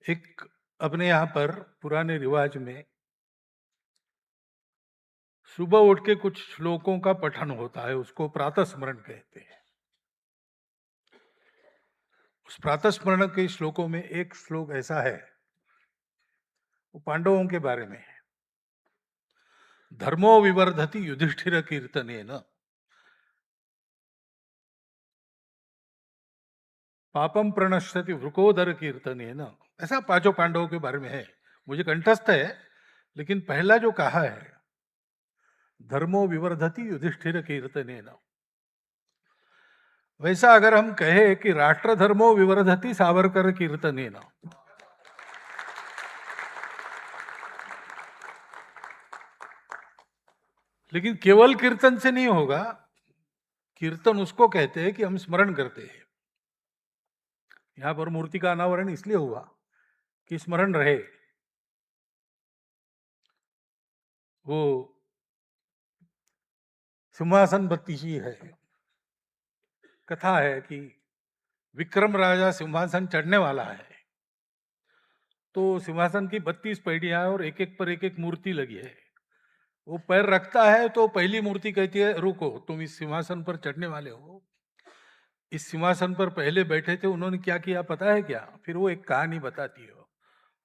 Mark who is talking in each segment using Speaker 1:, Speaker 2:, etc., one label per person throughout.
Speaker 1: एक अपने यहाँ पर पुराने रिवाज में सुबह उठ के कुछ श्लोकों का पठन होता है, उसको प्रातः स्मरण कहते हैं। उस प्रातः स्मरण के श्लोकों में एक श्लोक ऐसा है, वो पांडवों के बारे में है। धर्मो विवर्धति युधिष्ठिर कीर्तनेन पापम प्रणश्यति वृकोदर कीर्तनेन। ऐसा पांचों पांडवों के बारे में है, मुझे कंठस्थ है। लेकिन पहला जो कहा है, धर्मो विवर्धति युधिष्ठिर कीर्तनेन, वैसा अगर हम कहे कि राष्ट्र धर्मो विवर्धति सावरकर कीर्तनेन, लेकिन केवल कीर्तन से नहीं होगा। कीर्तन उसको कहते हैं कि हम स्मरण करते हैं। यहां पर मूर्ति का अनावरण इसलिए हुआ कि स्मरण रहे। वो सिंहासन बत्तीसी है। कथा है कि विक्रम राजा सिंहासन चढ़ने वाला है, तो सिंहासन की 32 पैड़ियां और एक एक पर एक एक मूर्ति लगी है। वो पैर रखता है तो पहली मूर्ति कहती है, रुको, तुम इस सिंहासन पर चढ़ने वाले हो। इस सिंहासन पर पहले बैठे थे, उन्होंने क्या किया पता है क्या? फिर वो एक कहानी बताती है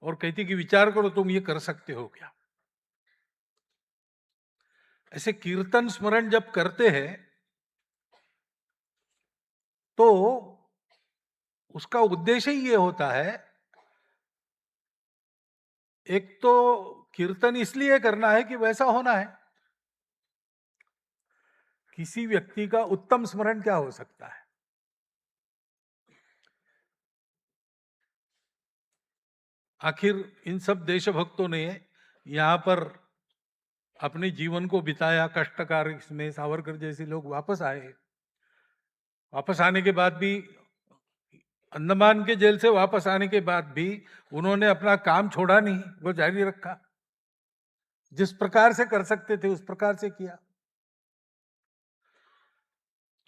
Speaker 1: और कहती कि विचार करो, तुम ये कर सकते हो क्या? ऐसे कीर्तन स्मरण जब करते हैं तो उसका उद्देश्य ही ये होता है, एक तो कीर्तन इसलिए करना है कि वैसा होना है। किसी व्यक्ति का उत्तम स्मरण क्या हो सकता है? आखिर इन सब देशभक्तों ने यहां पर अपने जीवन को बिताया कष्टकार, इसमें सावरकर जैसे लोग वापस आए। वापस आने के बाद भी, अंडमान के जेल से वापस आने के बाद भी उन्होंने अपना काम छोड़ा नहीं, वो जारी रखा। जिस प्रकार से कर सकते थे उस प्रकार से किया।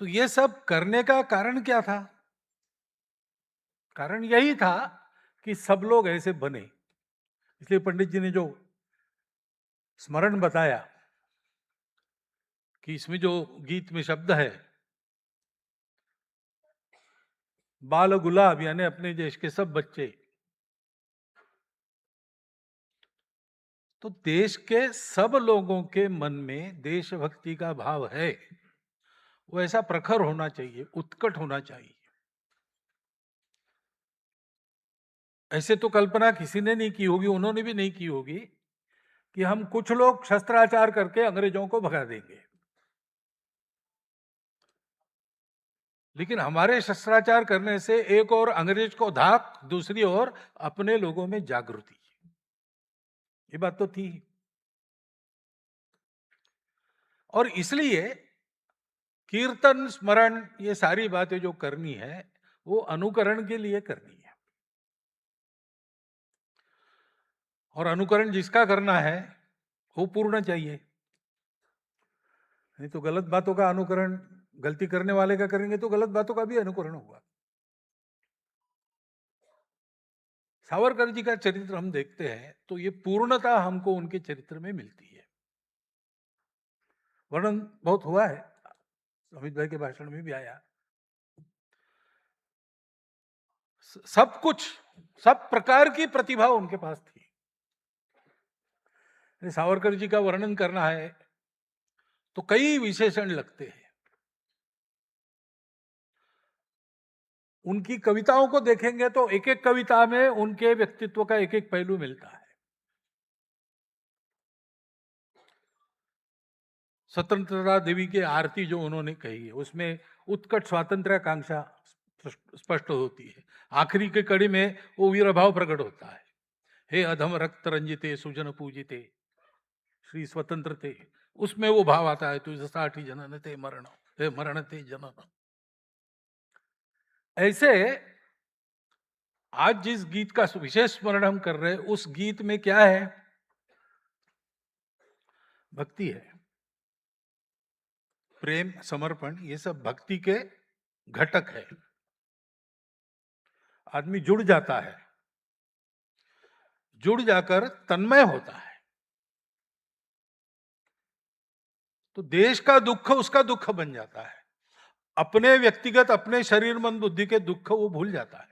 Speaker 1: तो ये सब करने का कारण क्या था? कारण यही था कि सब लोग ऐसे बने। इसलिए पंडित जी ने जो स्मरण बताया कि इसमें जो गीत में शब्द है, बाल गुलाब, यानी अपने देश के सब बच्चे, तो देश के सब लोगों के मन में देशभक्ति का भाव है। वो ऐसा प्रखर होना चाहिए, उत्कट होना चाहिए। ऐसे तो कल्पना किसी ने नहीं की होगी, उन्होंने भी नहीं की होगी कि हम कुछ लोग शस्त्राचार करके अंग्रेजों को भगा देंगे। लेकिन हमारे शस्त्राचार करने से एक और अंग्रेज को धाक, दूसरी ओर अपने लोगों में जागृति, ये बात तो थी। और इसलिए कीर्तन स्मरण, ये सारी बातें जो करनी है वो अनुकरण के लिए करनी है। और अनुकरण जिसका करना है वो पूर्ण चाहिए। नहीं तो गलत बातों का अनुकरण, गलती करने वाले का करेंगे तो गलत बातों का भी अनुकरण होगा। सावरकर जी का चरित्र हम देखते हैं तो ये पूर्णता हमको उनके चरित्र में मिलती है। वर्णन बहुत हुआ है, अमित भाई के भाषण में भी आया। सब कुछ, सब प्रकार की प्रतिभा उनके पास थी। सावरकर जी का वर्णन करना है तो कई विशेषण लगते हैं। उनकी कविताओं को देखेंगे तो एक एक कविता में उनके व्यक्तित्व का एक एक पहलू मिलता है। स्वतंत्रता देवी की आरती जो उन्होंने कही है, उसमें उत्कट स्वातंत्र्य आकांक्षा स्पष्ट होती है। आखिरी के कड़ी में वो वीरभाव प्रकट होता है, हे अधम रक्त रंजिते सुजन पूजिते श्री स्वतंत्र थे। उसमें वो भाव आता है, तुझ साठी जनन ते मरण, हे मरण ते जनन। ऐसे आज जिस गीत का विशेष स्मरण हम कर रहे हैं, उस गीत में क्या है? भक्ति है, प्रेम, समर्पण, ये सब भक्ति के घटक है। आदमी जुड़ जाता है। जुड़ जाकर तन्मय होता है, तो देश का दुख उसका दुख बन जाता है। अपने व्यक्तिगत, अपने शरीर मन बुद्धि के दुख वो भूल जाता है,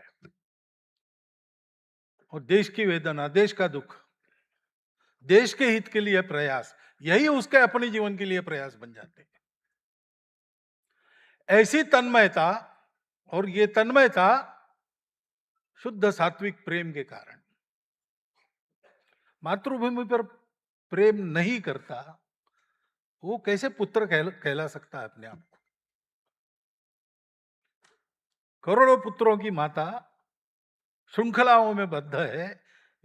Speaker 1: और देश की वेदना, देश का दुख, देश के हित के लिए प्रयास, यही उसके अपने जीवन के लिए प्रयास बन जाते हैं। ऐसी तन्मयता, और ये तन्मयता शुद्ध सात्विक प्रेम के कारण। मातृभूमि पर प्रेम नहीं करता वो कैसे पुत्र कहला सकता है अपने आप को? करोड़ों पुत्रों की माता श्रृंखलाओं में बद्ध है,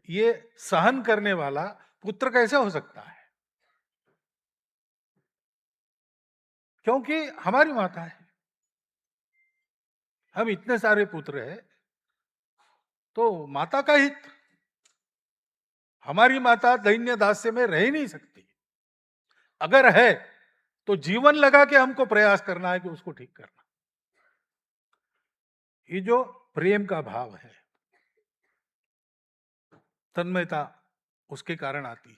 Speaker 1: ये सहन करने वाला पुत्र कैसे हो सकता है? क्योंकि हमारी माता है। हम इतने सारे पुत्र हैं, तो माता का हित, हमारी माता दैन्य दास्य में रह ही नहीं सकती। अगर है तो जीवन लगा के हमको प्रयास करना है कि उसको ठीक करना। ये जो प्रेम का भाव है, तन्मयता, उसके कारण आती है।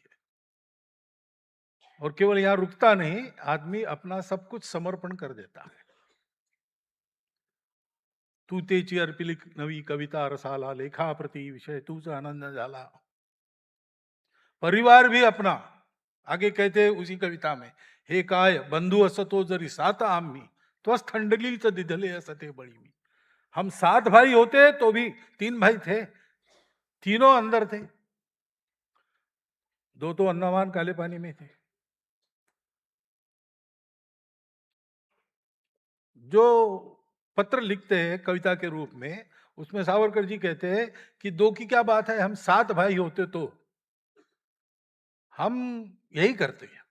Speaker 1: और केवल यहां रुकता नहीं, आदमी अपना सब कुछ समर्पण कर देता है। तू तेची अर्पिली नवी कविता रसाला, लेखा प्रति विषय तूच आनंद झाला। परिवार भी अपना, आगे कहते हैं उसी कविता में, हे काय बंधु असतो जरी सात आम्ही त्वस थंडलीच दिधले असते बड़ी मी। हम 7 भाई होते तो भी 3 भाई थे, तीनों अंदर थे, 2 तो अन्नवान काले पानी में थे। जो पत्र लिखते हैं कविता के रूप में, उसमें सावरकर जी कहते हैं कि 2 की क्या बात है, हम 7 भाई होते तो हम यही करते हैं।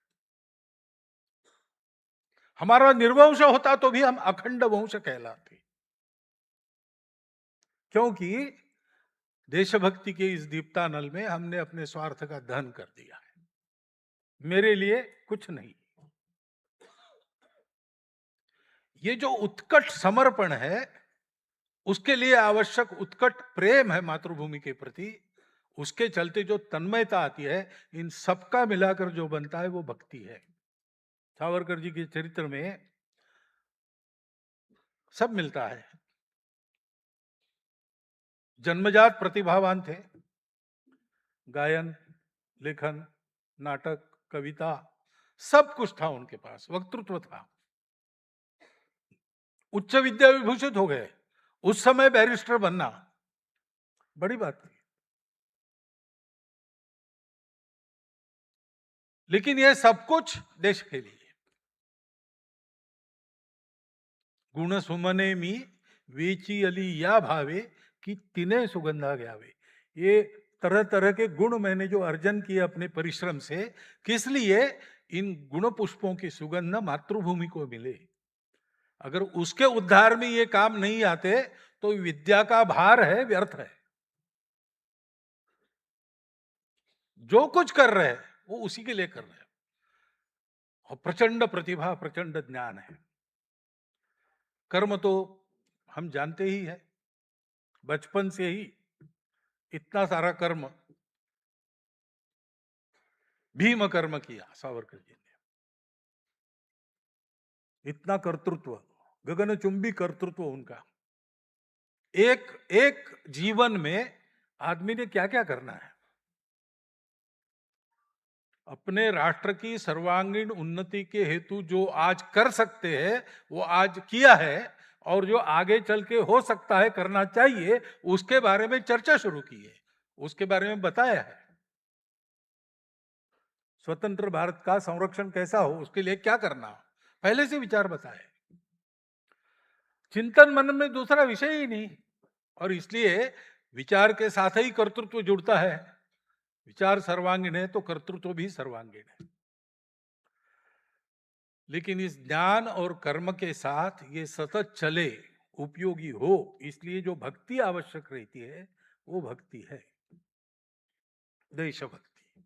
Speaker 1: हमारा निर्वंश होता तो भी हम अखंड वंश कहलाते, क्योंकि देशभक्ति के इस दीप्तानल में हमने अपने स्वार्थ का दहन कर दिया है, मेरे लिए कुछ नहीं। ये जो उत्कट समर्पण है, उसके लिए आवश्यक उत्कट प्रेम है मातृभूमि के प्रति, उसके चलते जो तन्मयता आती है, इन सबका मिलाकर जो बनता है वो भक्ति है। सावरकर जी के चरित्र में सब मिलता है। जन्मजात प्रतिभावान थे, गायन, लेखन, नाटक, कविता, सब कुछ था उनके पास, वक्तृत्व था। उच्च विद्या विभूषित हो गए, उस समय बैरिस्टर बनना बड़ी बात थी। लेकिन यह सब कुछ देश के लिए। गुण सुमने मी वेची अली या भावे कि तिने सुगंधा ग्यावे। ये तरह तरह के गुण मैंने जो अर्जन किए अपने परिश्रम से, किस लिए? इन गुण पुष्पों की सुगंध मातृभूमि को मिले। अगर उसके उद्धार में ये काम नहीं आते तो विद्या का भार है, व्यर्थ है। जो कुछ कर रहे हैं वो उसी के लिए कर रहे हैं, और प्रचंड प्रतिभा, प्रचंड ज्ञान है। कर्म तो हम जानते ही है, बचपन से ही इतना सारा कर्म, भीम कर्म किया सावरकर जी ने, इतना कर्तृत्व, गगनचुंबी कर्तृत्व उनका। एक एक जीवन में आदमी ने क्या क्या करना है, अपने राष्ट्र की सर्वांगीण उन्नति के हेतु जो आज कर सकते हैं वो आज किया है, और जो आगे चल के हो सकता है करना चाहिए, उसके बारे में चर्चा शुरू की है, उसके बारे में बताया है। स्वतंत्र भारत का संरक्षण कैसा हो, उसके लिए क्या करना, पहले से विचार बताए। चिंतन मन में दूसरा विषय ही नहीं, और इसलिए विचार के साथ ही कर्तृत्व जुड़ता है। विचार सर्वांगीण है तो कर्तृत्व भी सर्वांगीण है। लेकिन इस ज्ञान और कर्म के साथ ये सतत चले, उपयोगी हो, इसलिए जो भक्ति आवश्यक रहती है वो भक्ति है, देशभक्ति।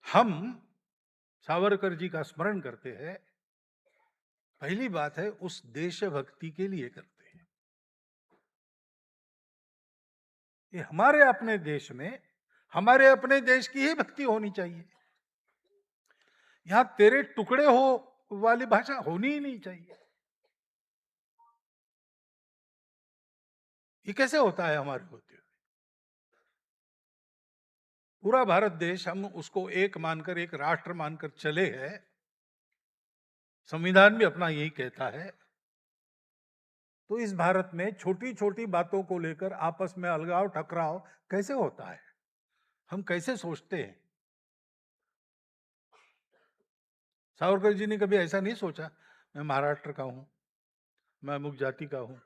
Speaker 1: हम सावरकर जी का स्मरण करते हैं, पहली बात है उस देशभक्ति के लिए करते हैं। ये हमारे अपने देश में हमारे अपने देश की ही भक्ति होनी चाहिए। यहां तेरे टुकड़े हो वाली भाषा होनी ही नहीं चाहिए। ये कैसे होता है हमारे होते हुए? पूरा भारत देश हम उसको एक मानकर, एक राष्ट्र मानकर चले हैं। संविधान भी अपना यही कहता है। तो इस भारत में छोटी छोटी बातों को लेकर आपस में अलगाव टकराव कैसे होता है? हम कैसे सोचते हैं? सावरकर जी ने कभी ऐसा नहीं सोचा मैं महाराष्ट्र का हूं, मैं अमुक जाति का हूं।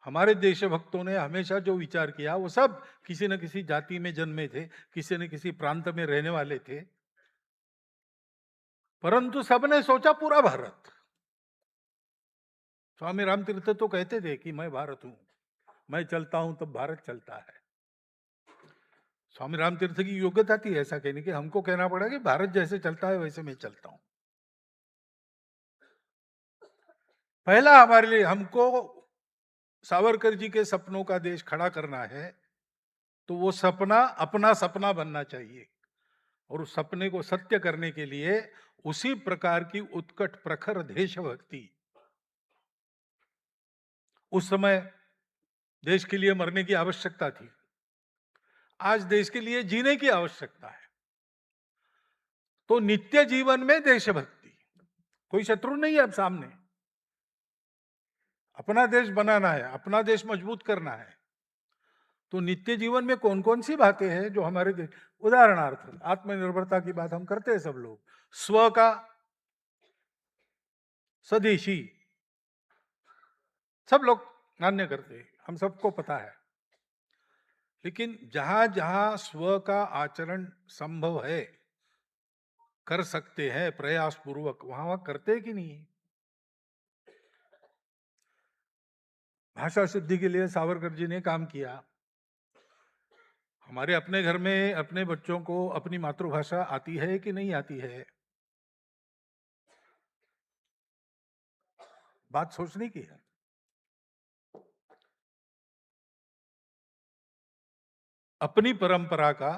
Speaker 1: हमारे देशभक्तों ने हमेशा जो विचार किया वो सब किसी न किसी जाति में जन्मे थे, किसी न किसी प्रांत में रहने वाले थे, परंतु सबने सोचा पूरा भारत। स्वामी रामतीर्थ तो कहते थे कि मैं भारत हूं, मैं चलता हूं तब भारत चलता है। स्वामी रामतीर्थ की योग्यता थी ऐसा कहने की, हमको कहना पड़ा कि भारत जैसे चलता है वैसे मैं चलता हूं। पहला हमारे लिए हमको सावरकर जी के सपनों का देश खड़ा करना है, तो वो सपना अपना सपना बनना चाहिए और उस सपने को सत्य करने के लिए उसी प्रकार की उत्कट प्रखर देशभक्ति उस समय देश के लिए मरने की आवश्यकता थी, आज देश के लिए जीने की आवश्यकता है। तो नित्य जीवन में देशभक्ति, कोई शत्रु नहीं है अब सामने। अपना देश बनाना है, अपना देश मजबूत करना है, तो नित्य जीवन में कौन कौन सी बातें हैं जो हमारे देश, उदाहरणार्थ आत्मनिर्भरता की बात हम करते हैं सब लोग, स्व का, स्वदेशी, सब लोग मान्य करते हैं, हम सबको पता है। लेकिन जहां जहां स्व का आचरण संभव है, कर सकते हैं प्रयास पूर्वक, वहां वहां करते कि नहीं? भाषा शुद्धि के लिए सावरकर जी ने काम किया। हमारे अपने घर में अपने बच्चों को अपनी मातृभाषा आती है कि नहीं आती है? बात सोचने की है। अपनी परंपरा का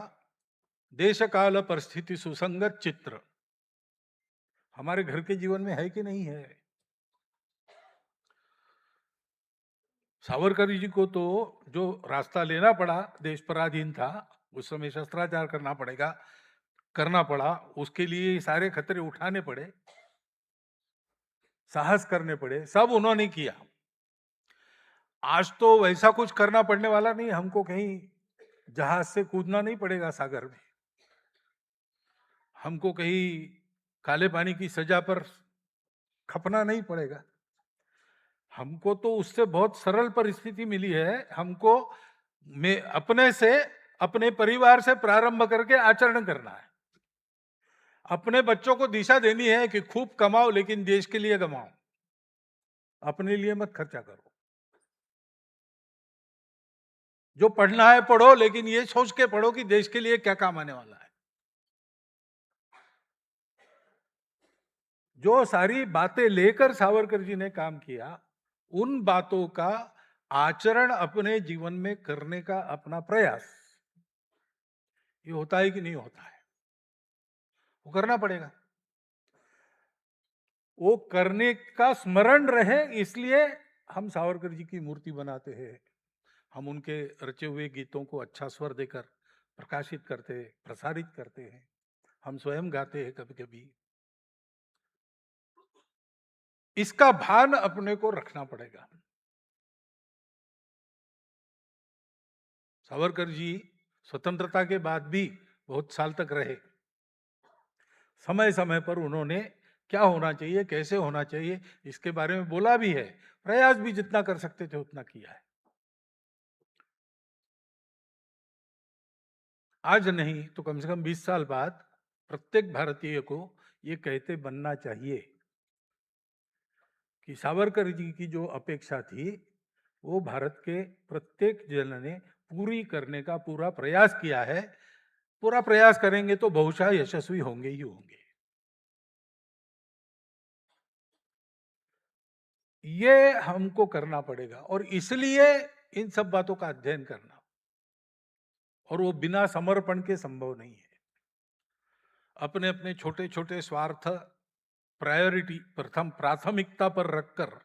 Speaker 1: देश काल परिस्थिति सुसंगत चित्र हमारे घर के जीवन में है कि नहीं है? सावरकर जी को तो जो रास्ता लेना पड़ा, देश पराधीन था, उस समय शस्त्राचार करना पड़ा, उसके लिए सारे खतरे उठाने पड़े, साहस करने पड़े, सब उन्होंने किया। आज तो वैसा कुछ करना पड़ने वाला नहीं, हमको कहीं जहाज से कूदना नहीं पड़ेगा सागर में, हमको कहीं काले पानी की सजा पर खपना नहीं पड़ेगा। हमको तो उससे बहुत सरल परिस्थिति मिली है। हमको में अपने से, अपने परिवार से प्रारंभ करके आचरण करना है। अपने बच्चों को दिशा देनी है कि खूब कमाओ लेकिन देश के लिए कमाओ, अपने लिए मत खर्चा करो। जो पढ़ना है पढ़ो, लेकिन ये सोच के पढ़ो कि देश के लिए क्या काम आने वाला है। जो सारी बातें लेकर सावरकर जी ने काम किया, उन बातों का आचरण अपने जीवन में करने का अपना प्रयास, ये होता है कि नहीं होता है? वो करना पड़ेगा। वो करने का स्मरण रहे, इसलिए हम सावरकर जी की मूर्ति बनाते हैं, हम उनके रचे हुए गीतों को अच्छा स्वर देकर प्रकाशित करते, प्रसारित करते हैं, हम स्वयं गाते हैं कभी कभी। इसका भान अपने को रखना पड़ेगा। सावरकर जी स्वतंत्रता के बाद भी बहुत साल तक रहे। समय समय पर उन्होंने क्या होना चाहिए, कैसे होना चाहिए, इसके बारे में बोला भी है, प्रयास भी जितना कर सकते थे उतना किया है। आज नहीं तो कम से कम 20 साल बाद प्रत्येक भारतीय को ये कहते बनना चाहिए कि सावरकर जी की जो अपेक्षा थी वो भारत के प्रत्येक जन ने पूरी करने का पूरा प्रयास किया है। पूरा प्रयास करेंगे तो बहुशः यशस्वी होंगे ही होंगे। ये हमको करना पड़ेगा और इसलिए इन सब बातों का अध्ययन करना, और वो बिना समर्पण के संभव नहीं है। अपने अपने छोटे छोटे स्वार्थ प्रायोरिटी प्रथम प्राथमिकता पर रखकर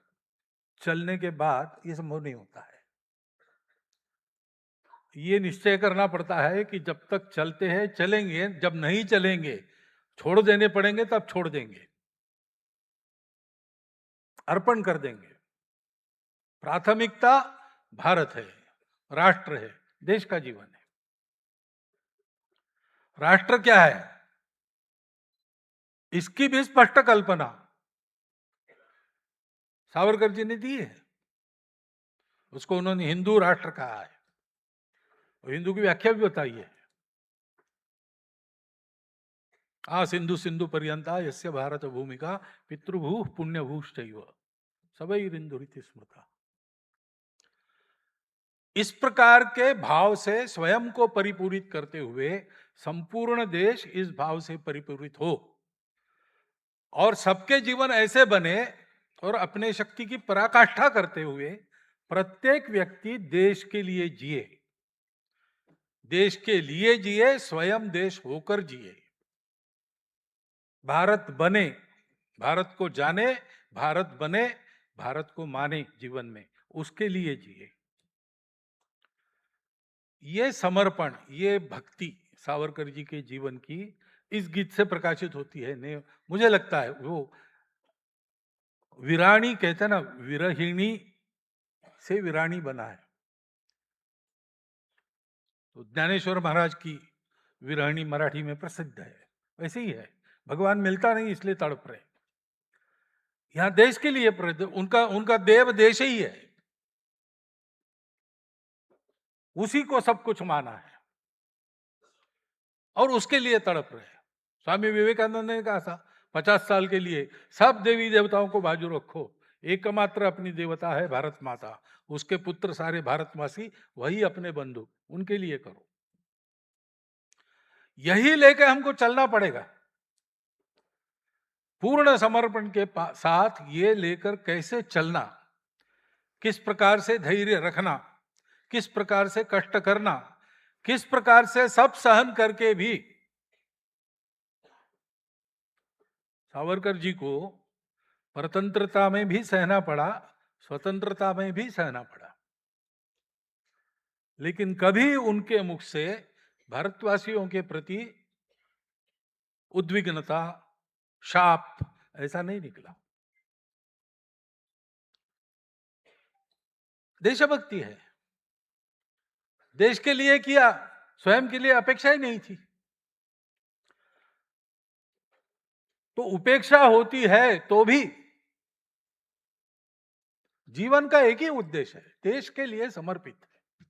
Speaker 1: चलने के बाद ये संभव नहीं होता है। ये निश्चय करना पड़ता है कि जब तक चलते हैं चलेंगे, जब नहीं चलेंगे छोड़ देने पड़ेंगे, तब छोड़ देंगे, अर्पण कर देंगे। प्राथमिकता भारत है, राष्ट्र है, देश का जीवन है। राष्ट्र क्या है, इसकी भी स्पष्ट कल्पना सावरकर जी ने दी है। उसको उन्होंने हिंदू राष्ट्र कहा है और हिंदू की व्याख्या भी बताई है। आ सिंधु सिंधु पर्यंता यस्य भारत भूमिका पितृभू पुण्यभूश्चैव सबैरिंदुरिति स्मृता। इस प्रकार के भाव से स्वयं को परिपूरित करते हुए संपूर्ण देश इस भाव से परिपूरित हो और सबके जीवन ऐसे बने और अपने शक्ति की पराकाष्ठा करते हुए प्रत्येक व्यक्ति देश के लिए जिए, देश के लिए जिए, स्वयं देश होकर जिए, भारत बने, भारत को जाने, भारत बने, भारत को माने जीवन में, उसके लिए जिए। ये समर्पण, ये भक्ति सावरकर जी के जीवन की इस गीत से प्रकाशित होती है। ने मुझे लगता है वो वीराणी कहते हैं ना, विरहिणी से वीराणी बना है। तो ज्ञानेश्वर महाराज की विरहिणी मराठी में प्रसिद्ध है, वैसे ही है। भगवान मिलता नहीं इसलिए तड़प रहे। यहां देश के लिए उनका उनका देव देश ही है, उसी को सब कुछ माना है और उसके लिए तड़प रहे। स्वामी विवेकानंद ने कहा था 50 साल के लिए सब देवी देवताओं को बाजू रखो, एकमात्र अपनी देवता है भारत माता, उसके पुत्र सारे भारतवासी, वही अपने बंधु, उनके लिए करो। यही लेकर हमको चलना पड़ेगा। पूर्ण समर्पण के साथ ये लेकर कैसे चलना, किस प्रकार से धैर्य रखना, किस प्रकार से कष्ट करना, किस प्रकार से सब सहन करके भी सावरकर जी को परतंत्रता में भी सहना पड़ा, स्वतंत्रता में भी सहना पड़ा, लेकिन कभी उनके मुख से भारतवासियों के प्रति उद्विग्नता, शाप ऐसा नहीं निकला। देशभक्ति है, देश के लिए किया, स्वयं के लिए अपेक्षा ही नहीं थी। तो उपेक्षा होती है तो भी जीवन का एक ही उद्देश्य है, देश के लिए समर्पित है।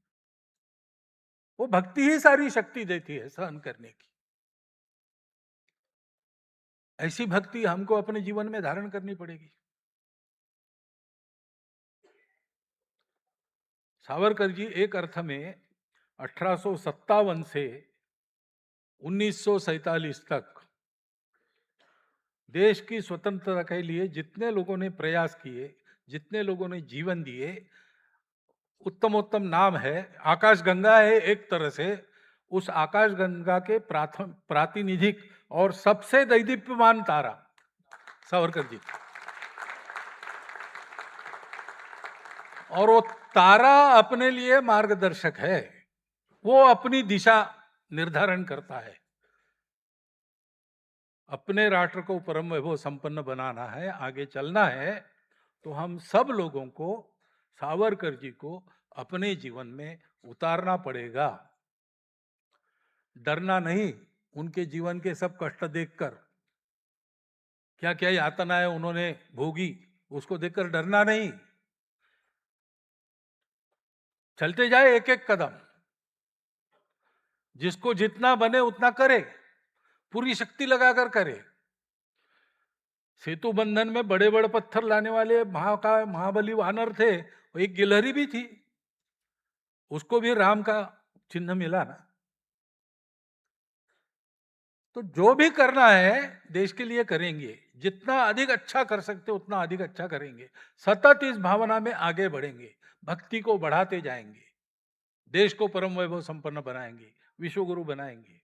Speaker 1: वो भक्ति ही सारी शक्ति देती है सहन करने की। ऐसी भक्ति हमको अपने जीवन में धारण करनी पड़ेगी। सावरकर जी एक अर्थ में 1857 से 1947 तक देश की स्वतंत्रता के लिए जितने लोगों ने प्रयास किए, जितने लोगों ने जीवन दिए, उत्तम उत्तम नाम है। आकाश गंगा है एक तरह से, उस आकाश गंगा के प्रातिनिधिक और सबसे दैदीप्यमान तारा सावरकर जी, और वो तारा अपने लिए मार्गदर्शक है, वो अपनी दिशा निर्धारण करता है। अपने राष्ट्र को परम वैभव संपन्न बनाना है, आगे चलना है, तो हम सब लोगों को सावरकर जी को अपने जीवन में उतारना पड़ेगा। डरना नहीं, उनके जीवन के सब कष्ट देखकर, क्या क्या यातनाएं उन्होंने भोगी, उसको देखकर डरना नहीं। चलते जाए एक एक कदम, जिसको जितना बने उतना करे, पूरी शक्ति लगाकर करे। सेतु बंधन में बड़े बड़े पत्थर लाने वाले महाबली वानर थे, एक गिलहरी भी थी, उसको भी राम का चिन्ह मिला ना। तो जो भी करना है देश के लिए करेंगे, जितना अधिक अच्छा कर सकते उतना अधिक अच्छा करेंगे, सतत इस भावना में आगे बढ़ेंगे, भक्ति को बढ़ाते जाएंगे, देश को परम वैभव संपन्न बनाएंगे, विश्व गुरु बनाएंगे।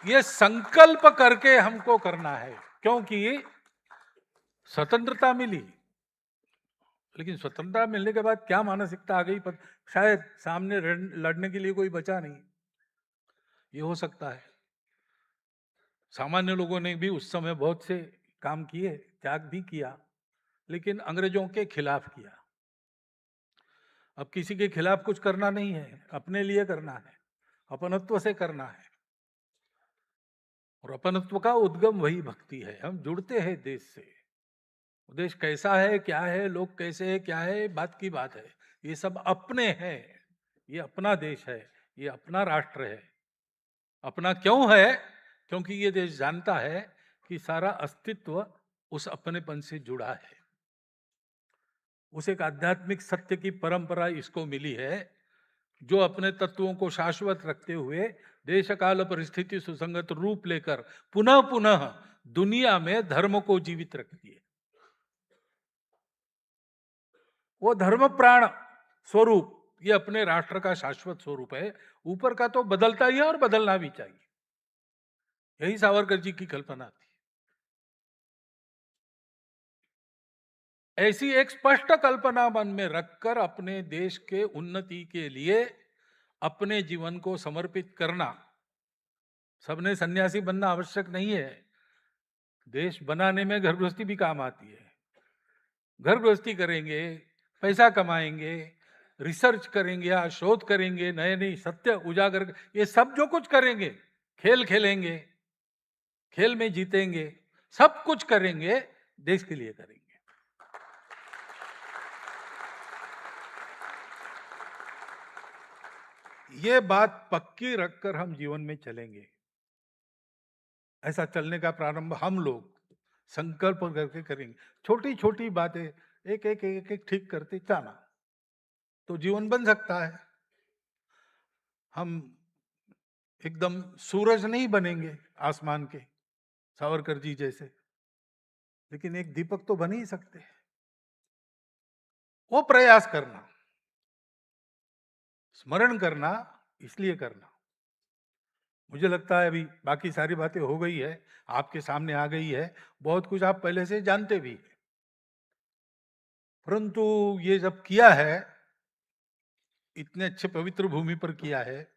Speaker 1: ये संकल्प करके हमको करना है, क्योंकि स्वतंत्रता मिली, लेकिन स्वतंत्रता मिलने के बाद क्या मानसिकता आ गई, शायद सामने लड़ने के लिए कोई बचा नहीं। ये हो सकता है। सामान्य लोगों ने भी उस समय बहुत से काम किए, त्याग भी किया, लेकिन अंग्रेजों के खिलाफ किया। अब किसी के खिलाफ कुछ करना नहीं है, अपने लिए करना है, अपनत्व से करना है। और अपनत्व का उद्गम वही भक्ति है। हम जुड़ते हैं देश से, देश कैसा है, क्या है, लोग कैसे है, क्या है, बात की बात है। ये सब अपने हैं, ये अपना देश है, ये अपना राष्ट्र है। अपना क्यों है? क्योंकि ये देश जानता है कि सारा अस्तित्व उस अपनेपन से जुड़ा है। उस एक आध्यात्मिक सत्य की परंपरा इसको मिली है, जो अपने तत्वों को शाश्वत रखते हुए देश काल परिस्थिति सुसंगत रूप लेकर पुनः पुनः दुनिया में धर्म को जीवित रखती है। वो धर्म प्राण स्वरूप ये अपने राष्ट्र का शाश्वत स्वरूप है। ऊपर का तो बदलता ही है और बदलना भी चाहिए। यही सावरकर जी की कल्पना थी। ऐसी एक स्पष्ट कल्पना मन में रखकर अपने देश के उन्नति के लिए अपने जीवन को समर्पित करना। सबने सन्यासी बनना आवश्यक नहीं है। देश बनाने में घर गृहस्थी भी काम आती है। घर गृहस्थी करेंगे, पैसा कमाएंगे, रिसर्च करेंगे या शोध करेंगे, नए नए सत्य उजागर, ये सब जो कुछ करेंगे, खेल खेलेंगे, खेल में जीतेंगे, सब कुछ करेंगे, देश के लिए करेंगे। ये बात पक्की रखकर हम जीवन में चलेंगे। ऐसा चलने का प्रारंभ हम लोग संकल्प करके करेंगे। छोटी छोटी बातें एक एक एक एक ठीक करते जाना तो जीवन बन सकता है। हम एकदम सूरज नहीं बनेंगे आसमान के, सावरकर जी जैसे, लेकिन एक दीपक तो बन ही सकते हैं। वो प्रयास करना, स्मरण करना, इसलिए करना। मुझे लगता है अभी बाकी सारी बातें हो गई है, आपके सामने आ गई है, बहुत कुछ आप पहले से जानते भी, परंतु ये जब किया है, इतने अच्छे पवित्र भूमि पर किया है,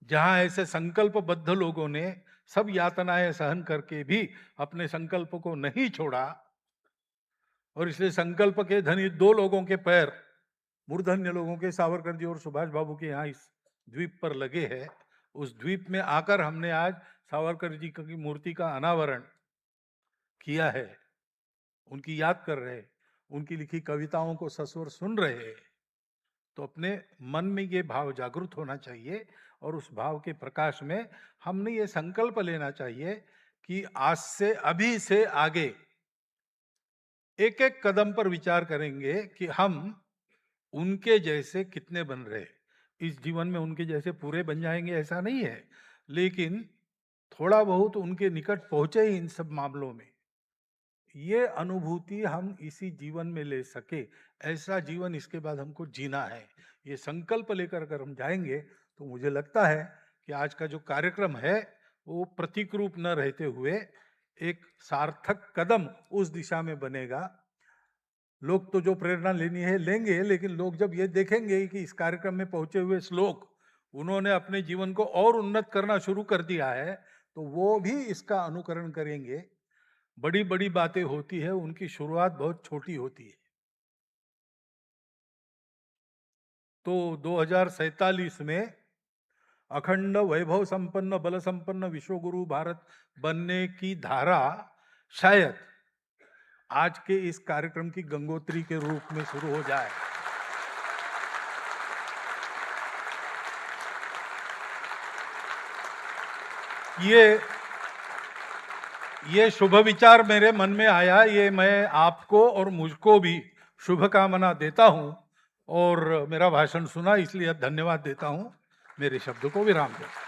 Speaker 1: जहां ऐसे संकल्पबद्ध लोगों ने सब यातनाएं सहन करके भी अपने संकल्प को नहीं छोड़ा, और इसलिए संकल्प के धनी दो लोगों के पैर, मूर्धन्य लोगों के, सावरकर जी और सुभाष बाबू के यहाँ इस द्वीप पर लगे हैं। उस द्वीप में आकर हमने आज सावरकर जी की मूर्ति का अनावरण किया है, उनकी याद कर रहे, उनकी लिखी कविताओं को सस्वर सुन रहे हैं, तो अपने मन में ये भाव जागृत होना चाहिए, और उस भाव के प्रकाश में हमने ये संकल्प लेना चाहिए कि आज से, अभी से आगे एक एक कदम पर विचार करेंगे कि हम उनके जैसे कितने बन रहे। इस जीवन में उनके जैसे पूरे बन जाएंगे ऐसा नहीं है, लेकिन थोड़ा बहुत उनके निकट पहुंचे ही इन सब मामलों में। ये अनुभूति हम इसी जीवन में ले सके, ऐसा जीवन इसके बाद हमको जीना है। ये संकल्प लेकर अगर हम जाएंगे तो मुझे लगता है कि आज का जो कार्यक्रम है वो प्रतीक रूप न रहते हुए एक सार्थक कदम उस दिशा में बनेगा। लोग तो जो प्रेरणा लेनी है लेंगे, लेकिन लोग जब ये देखेंगे कि इस कार्यक्रम में पहुंचे हुए श्लोक उन्होंने अपने जीवन को और उन्नत करना शुरू कर दिया है, तो वो भी इसका अनुकरण करेंगे। बड़ी बड़ी बातें होती है, उनकी शुरुआत बहुत छोटी होती है। तो 2047 में अखंड वैभव संपन्न बल संपन्न विश्व गुरु भारत बनने की धारा शायद आज के इस कार्यक्रम की गंगोत्री के रूप में शुरू हो जाए। ये शुभ विचार मेरे मन में आया, ये मैं आपको और मुझको भी शुभकामना देता हूं, और मेरा भाषण सुना इसलिए धन्यवाद देता हूं। मेरे शब्दों को विराम देता हूं।